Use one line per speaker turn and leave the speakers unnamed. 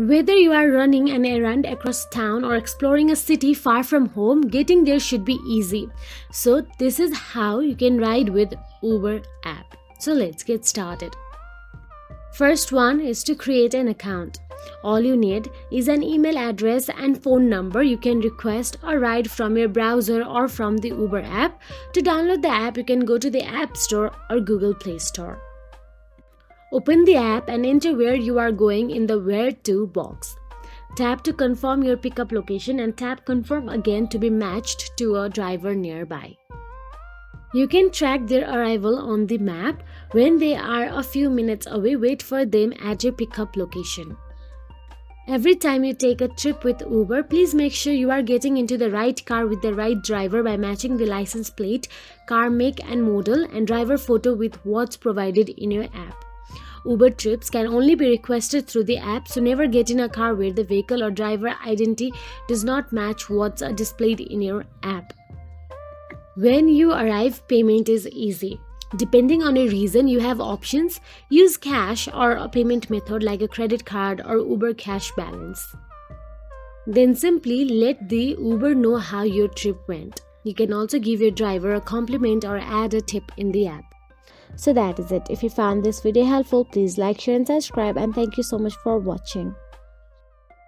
Whether you are running an errand across town or exploring a city far from home, getting there should be easy. So, this is how you can ride with Uber app. So, let's get started. First one is to create an account. All you need is an email address and phone number. You can request a ride from your browser or from the Uber app. To download the app, you can go to the App Store or Google Play Store. Open the app and enter where you are going in the Where To box. Tap to confirm your pickup location and tap Confirm again to be matched to a driver nearby. You can track their arrival on the map. When they are a few minutes away, wait for them at your pickup location. Every time you take a trip with Uber, please make sure you are getting into the right car with the right driver by matching the license plate, car make and model, and driver photo with what's provided in your app. Uber trips can only be requested through the app, so never get in a car where the vehicle or driver identity does not match what's displayed in your app. When you arrive, payment is easy. Depending on your reason, you have options. Use cash or a payment method like a credit card or Uber cash balance. Then simply let the Uber know how your trip went. You can also give your driver a compliment or add a tip in the app. So that is it. If you found this video helpful, please like, share and subscribe, and thank you so much for watching.